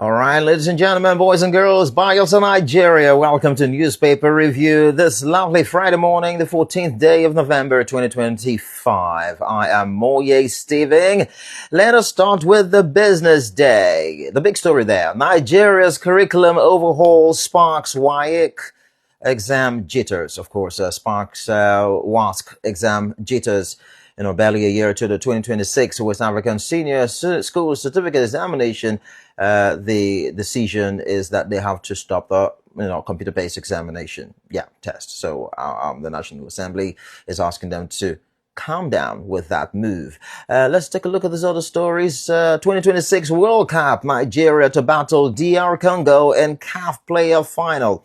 All right, ladies and gentlemen, boys and girls, Bios of Nigeria, welcome to Newspaper Review this lovely Friday morning, the 14th day of November 2025. I am Moye Steving. Let us start with the business day. The big story there, Nigeria's curriculum overhaul sparks WAEC exam jitters. Of course, sparks WASC exam jitters. Barely a year to the 2026 West African Senior School Certificate Examination. The decision is that they have to stop the computer-based examination, test. So the National Assembly is asking them to calm down with that move. Let's take a look at these other stories. 2026 World Cup, Nigeria to battle DR Congo in CAF player final.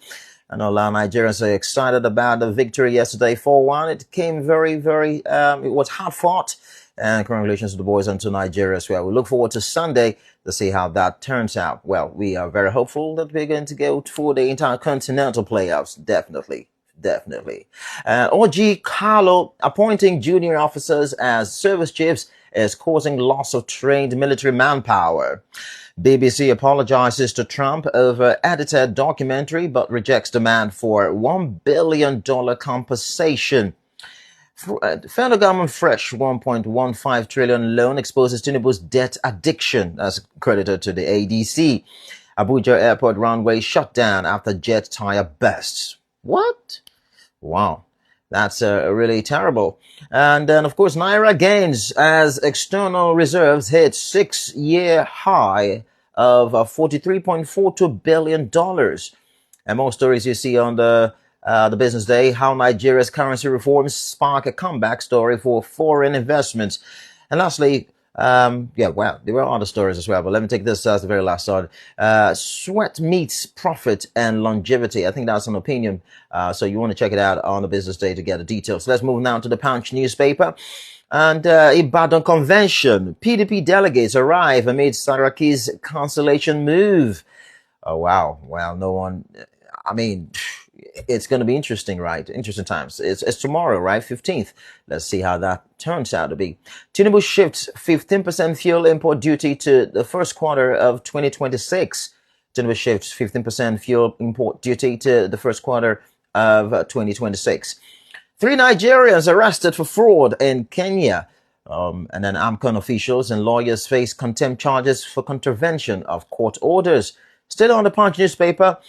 I know a lot of Nigerians are excited about the victory yesterday, 4-1. It came very, it was hard fought. And congratulations to the boys and to Nigeria as well. We look forward to Sunday to see how that turns out. Well, we are very hopeful that we're going to go for the intercontinental playoffs. Definitely. OG Carlo appointing junior officers as service chiefs is causing loss of trained military manpower. BBC apologizes to Trump over edited documentary but rejects demand for $1 billion compensation. Federal government fresh 1.15 trillion loan exposes Tinubu's debt addiction as credited to the ADC. Abuja airport runway shut down after jet tire bursts. What? Wow. That's really terrible. And then, of course, Naira gains as external reserves hit 6-year high of $43.42 billion. And more stories you see on the business day, how Nigeria's currency reforms spark a comeback story for foreign investments. And lastly, there were other stories as well, but let me take this as the very last one. Sweat meets profit and longevity. I think that's an opinion. So you want to check it out on the business day to get the details. So let's move now to the Punch newspaper. And Ibadan Convention, PDP delegates arrive amid Saraki's cancellation move. Oh, wow. Well, no one, it's going to be interesting, right? Interesting times. It's tomorrow, right? 15th. Let's see how that turns out to be. Tinubu shifts 15% fuel import duty to the first quarter of 2026. Tinubu shifts 15% fuel import duty to the first quarter of 2026. 3 Nigerians arrested for fraud in Kenya. And then AMCON officials and lawyers face contempt charges for contravention of court orders. Still on the Punch newspaper,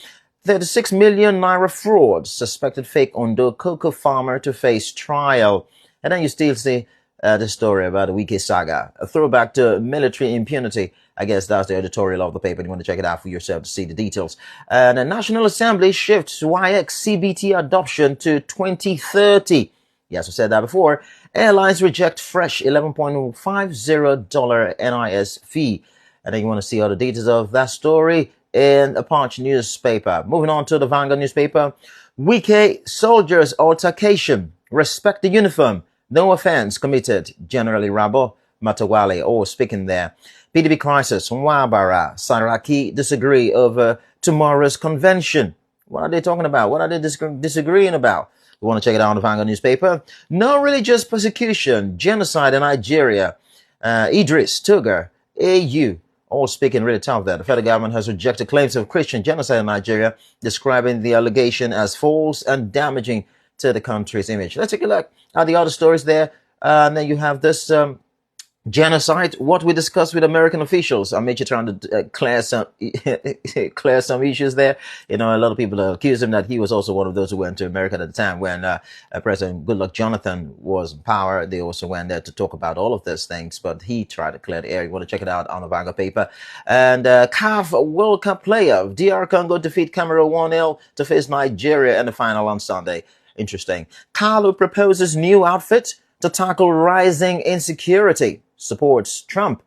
36 million naira fraud, suspected fake Ondo cocoa farmer to face trial. And then you still see the story about the Ikie saga, a throwback to military impunity. I guess that's the editorial of the paper. You want to check it out for yourself to see the details. And the National Assembly shifts WAEC CBT adoption to 2030. Yes, I said that before. Airlines reject fresh $11.50 NIS fee. And then you want to see all the details of that story in the Punch newspaper. Moving on to the Vanguard newspaper. Ikie soldiers altercation. Respect the uniform. No offense committed. Generally Rabo Matawale all speaking there. PDP crisis. Nwabara. Saraki disagree over tomorrow's convention. What are they talking about? What are they disagreeing about? We want to check it out on the Vanguard newspaper. No religious persecution. Genocide in Nigeria. Idris Tugar. AU. All speaking really tough there. The federal government has rejected claims of Christian genocide in Nigeria, describing the allegation as false and damaging to the country's image. Let's take a look at the other stories there. And then you have this genocide, what we discussed with American officials. I'm actually trying to clear some issues there. A lot of people accuse him that he was also one of those who went to America at the time when President Goodluck Jonathan was in power. They also went there to talk about all of these things, but he tried to clear the air. You want to check it out on the Vanguard paper. And CAF World Cup playoff. DR Congo defeat Cameroon 1-0 to face Nigeria in the final on Sunday. Interesting. Carlo proposes new outfit to tackle rising insecurity. Supports Trump.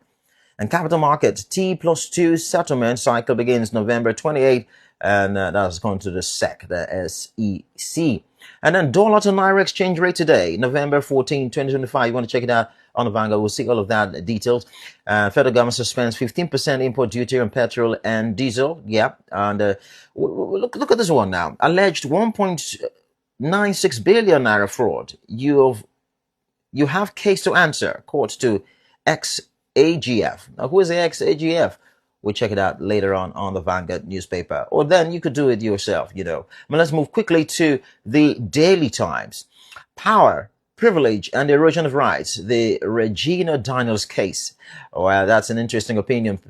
And capital market T+2 settlement cycle begins November 28, and that's going to the SEC, the SEC. And then dollar to naira exchange rate today, November 14, 2025. You want to check it out on the Vanguard. We'll see all of that details. Federal government suspends 15% import duty on petrol and diesel. Yeah. And look at this one now. Alleged 1.96 billion naira fraud. You have case to answer. Court to ex-AGF. Now, who is the ex-AGF? We'll check it out later on the Vanguard newspaper. Or then you could do it yourself, But let's move quickly to the Daily Times. Power, privilege, and erosion of rights. The Regina Daniels case. Well, that's an interesting opinion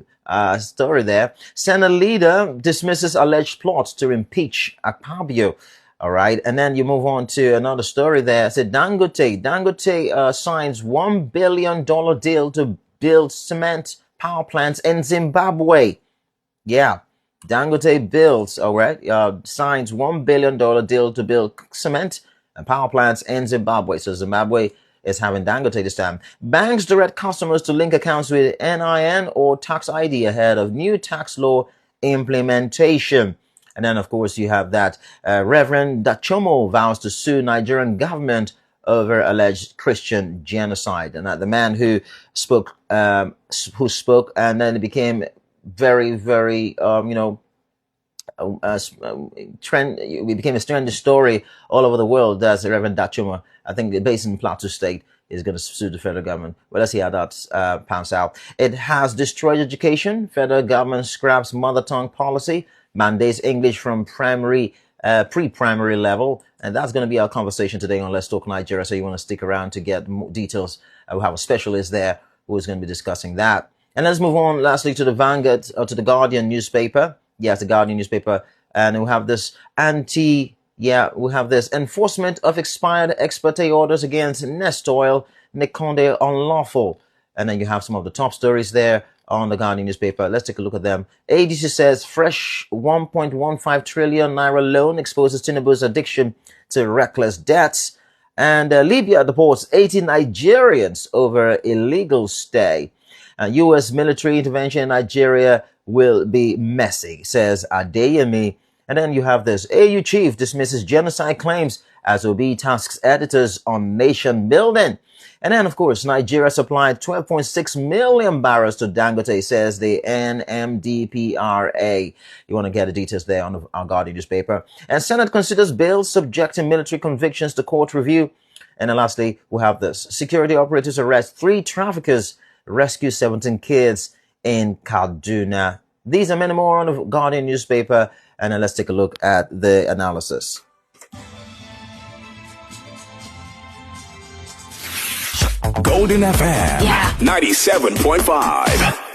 story there. Senate leader dismisses alleged plot to impeach Akpabio. All right. And then you move on to another story there. It said Dangote signs $1 billion deal to build cement power plants in Zimbabwe. Yeah. Dangote signs $1 billion deal to build cement and power plants in Zimbabwe. So Zimbabwe is having Dangote this time. Banks direct customers to link accounts with NIN or tax ID ahead of new tax law implementation. And then, of course, you have that Reverend Dachomo vows to sue Nigerian government over alleged Christian genocide. And the man who spoke, and then it became very, very, it became a strange story all over the world. That's Reverend Dachomo, I think based in Plateau State, is going to sue the federal government. Well, let's see how that pans out. It has destroyed education. Federal government scraps mother tongue policy, mandates English from pre-primary level. And that's going to be our conversation today on Let's Talk Nigeria. So you want to stick around to get more details. We have a specialist there who is going to be discussing that. And let's move on lastly to the Vanguard, to the Guardian newspaper. Yes, the Guardian newspaper. And we have this enforcement of expired export orders against Nest Oil, Nikonde unlawful. And then you have some of the top stories there on the Guardian newspaper. Let's take a look at them. ADC says fresh 1.15 trillion naira loan exposes Tinubu's addiction to reckless debts. And Libya deports 80 Nigerians over illegal stay. U.S. military intervention in Nigeria will be messy, says Adeyemi. And then you have this. AU chief dismisses genocide claims as Obi tasks editors on nation building. And then, of course, Nigeria supplied 12.6 million barrels to Dangote, says the NMDPRA. You want to get the details there on our Guardian newspaper. And Senate considers bill subjecting military convictions to court review. And then lastly, we have this. Security operatives arrest 3 traffickers, rescue 17 kids in Kaduna. These and many more on the Guardian newspaper. And then let's take a look at the analysis. Golden FM 97.5.